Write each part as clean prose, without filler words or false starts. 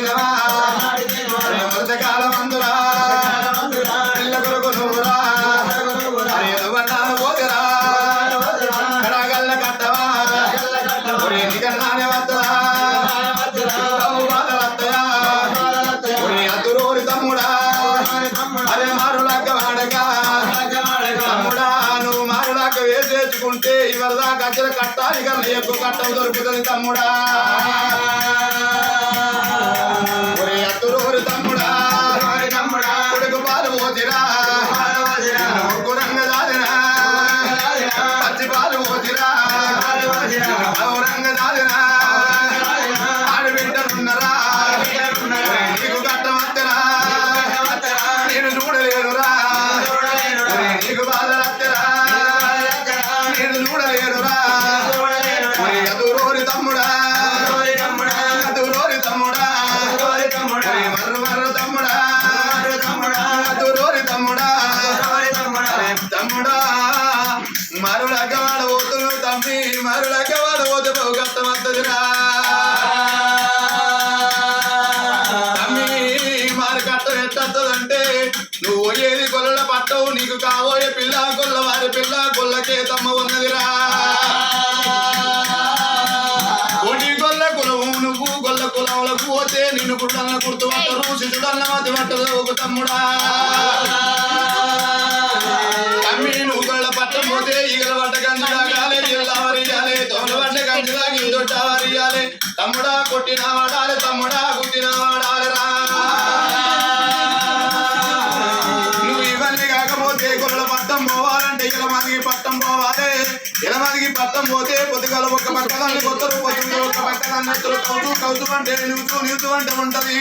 దినమా మృతకాలం అందురా పిల్ల కొరకు నువ్వురా ఎదువన్నాను పోతురా కడగల్ల కట్టవా నీకన్నానే వద్దురా బాధలత్తయా అదురోరి తమ్ముడా అరే మారులాక వాడగా తమ్ముడా నువ్వు మారులాక వేసేసుకుంటే ఇవరదా గజ్జల కట్టాలి కన్నా ఎక్కువ కట్టం దొరుకుతుంది తమ్ముడా అదురోరి తమ్ముడా కొడుకు పాలు పోతిరా ముగ్గురంగ దాదినా పచ్చి పాలు పోతిరా ఔరంగ దాదినా ఆడబిడ్డలున్నరా నీకు కట్టమత్తరా నేను చూడలేనురా నీకు బాధలత్తరా నేను చూడలేనురా అదురోరి తమ్ముడా అదురోరి తమ్ముడా మర్రు మర్రు తమ్ముడా అదురోరి తమ్ముడా తమ్ముడా మరులక వాడబోతును తమ్మి మరులక వాడబోతు కట్టమత్తదిరా తమ్మి మారు కట్టం ఎట్టదంటే నువ్వు ఏది గొల్ల పట్టవు నీకు కాబోయే పిల్ల గొల్ల వారి పిల్ల గొల్లకే తమ్మ ఉన్నదిరా కోటి గొల్ల కులవు నువ్వు గొల్ల కులవులకు పోతే నిన్ను కుళ్ళన్న గుర్తు పట్టరు శిశుడన్న మతి పట్టదు ఒక తమ్ముడా తమ్మి నువ్వు గొల్ల పట్టం పోతే ఈగల పట్ట గంజలాగాలి ఇల్లావరియాలి తోల పట్ట గంజలాగి దొడ్డవరియాలి తమ్ముడా కొట్టిన వాడాలి తమ్ముడా గుద్దిన వాడాలి రా నువ్వు ఇవన్నీ కాకపోతే గొల్ల పట్టం పోవాలంటే ఇలమదికి పట్టం పోవాలి ఇలమదికి పట్టం పోతే పొద్దుగల ఒక్క పక్కదాన్ని కొత్తరు పొద్దుగా ఒక్క పక్కదాన్ని ఎత్తులు కౌతు కౌతు అంటే నిలుచు నిలుచు అంటే ఉంటది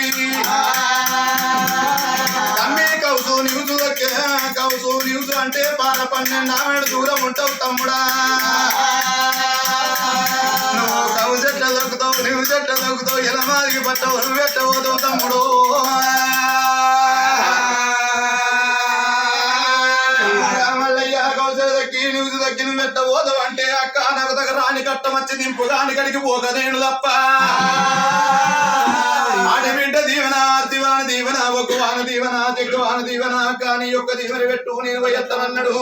తమ్మి కౌసు నిలుచు అంటే 12 ఆమెడు దూరం ఉంటావు తమ్ముడా నువ్వు కౌ చెట్ల దొక్కుతావు నువ్వు చెట్ల దొక్కుతావు ఇలమాదికి పట్టవు నువ్వు పెట్టబోతావు తమ్ముడు నువ్వు దక్కి నువ్వు పెట్టబోతావు అంటే అక్క నాకు దగ్గర రాని కట్టమచ్చి దింపు రాని కడికి పోకదేను తప్ప ఆడబిడ్డ దీవెన ఆర్తివాన దీవెన ఒక్కవాన దీవెన చెక్కువాన దీవెన కానీ యొక్క దీవెన పెట్టు నేను పోయెత్తనన్నాడు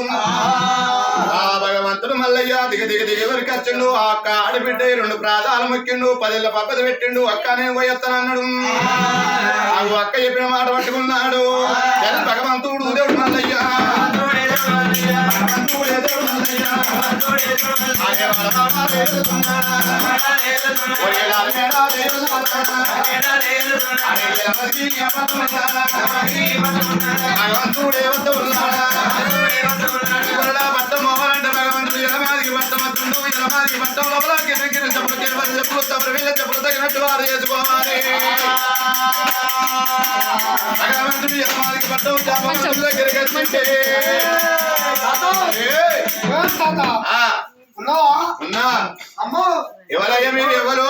ఆ భగవంతుడు మల్లయ్య దిగ దిగ దిగ ఎవరికి వచ్చిండు ఆ అక్క ఆడబిడ్డ 2 ప్రాధాలు మొక్కిండు 10 ఏళ్ల పక్కది పెట్టిండు అక్క నేను పోయెత్తనన్నాడు ఆ అక్క చెప్పిన మాట పట్టుకున్నాడు భగవంతుడు దేవుడు మల్లయ్య పట్టం అవ్వాలంటే భగవంతుడు ఎలమాదికి పట్టమత్తుండు ఎలమాదికి పట్టం లోపల చెప్పులు చెప్పులు తగినట్టు వారు చేసుకోవాలి భగవంతుడు ఎలమాదికి పట్టం దగ్గరికి వచ్చింటే ఉన్నా ఎవరయ్యా మీరు ఎవరు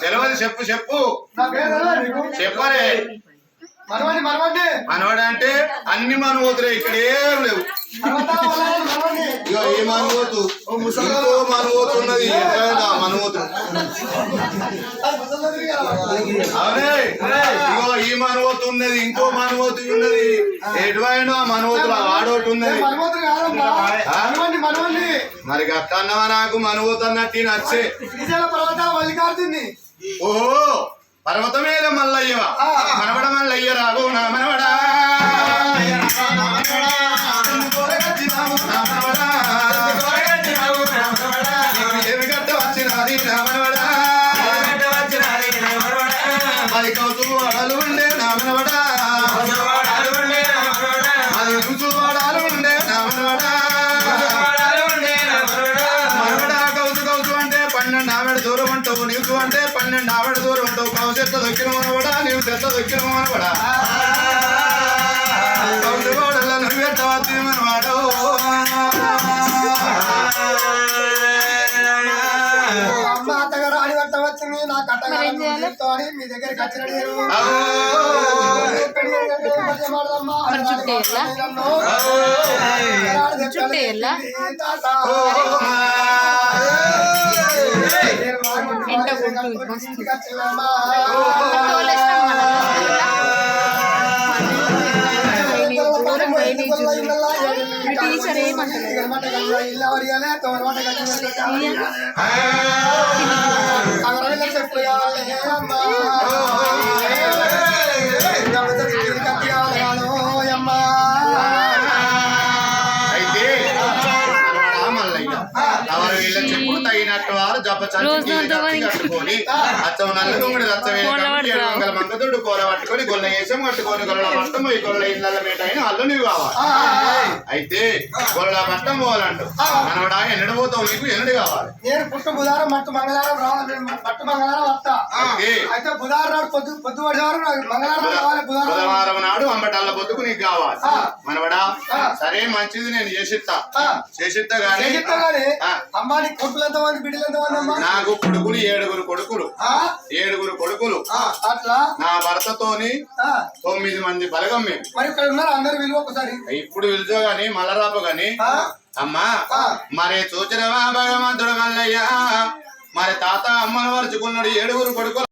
తెలియదు చెప్పు చెప్పు చెప్పరే మనవాడు అంటే అన్ని మనవోతులే ఇక్కడ ఏం లేవు ఇక ఏ మనవోతు ఇంకో మనవోతు ఉన్నది మనవోతు అవునే ఇగో ఈ మనవోతు ఉన్నది ఇంకో మనవోతు ఉన్నది ఎటువైనా మనవోతులు ఆడోటి ఉన్నది మరి అక్క అన్నవా నాకు మనవోతు అన్నట్టు నచ్చే ఓహో పర్వతమేల మల్లయ్యవా మనవడ మల్లయ్య రావు నా మనవడా ఏమి గట్ట వచ్చినది నా మనవడా అది కౌసు వాడాలు ఉండే నా మనవడా అది రుచు వాడాలు ఉండే నా మనవడా మనవడా కౌసు కౌసు అంటే 12 ఆవిడ దూరం ఉంటావు నీకు అంటే 12 ఆవిడ దూరం ఉంటావు కౌసు ఎట్ల దొక్కిన మనవడా నీవు చెత్త దొక్కిన మనవడా కౌసు వాడల్లా నువ్వు ఎట్ట వచ్చి మనవాడు అమ్మ అత్తగారు ఆడి పట్ట వచ్చింది నా కట్ట ఆటగాడి మీ దగ్గరికి వచ్చిన నేను టీచర్ ఏమంటారు అయితే ఎవరు వీళ్ళ చెప్పులు తగినట్టు వారు కట్టుకొని అచ్చం నల్ల దొంగడు రచ్చవేల మంగతుడు కూర పట్టుకొని గొల్ల వేసం కట్టుకొని గొల్ల మట్టం ఈ గొల్ల ఇళ్ళ మేట అయిన అల్లు నువ్వు కావాలి. అయితే గొల్ల మట్టం పోవాలంటూ మనవడా ఎన్నడు పోతావు నీకు ఎన్నడు కావాలి? నేను పుట్టు బుధారం మట్టు మంగళవారం రావాలి మట్టు మంగళవారం వస్తా. అయితే బుధారం నాడు పొద్దు మంగళవారం రావాలి. బుధవారం నాడు అంబటాల పొద్దుకు నీకు కావాలి మనవడా. సరే మంచిది నేను చేసిస్తా గానీ అమ్మా నీ కొడుకులు ఎంతమంది బిడ్డలు ఎంతమంది అమ్మా? నాకు కొడుకులు 7 కొడుకులు అట్లా నా భర్తతోని 9 మంది బలగం మేము. మరి ఇక్కడ ఉన్నారు అందరు విలువ ఒకసారి ఇప్పుడు పిలుచో గాని మలరాపు గాని అమ్మా మరి చూచినవా భగవంతుడు మల్లయ్య మరి తాత అమ్మను వరుచుకున్నాడు 7 కొడుకులు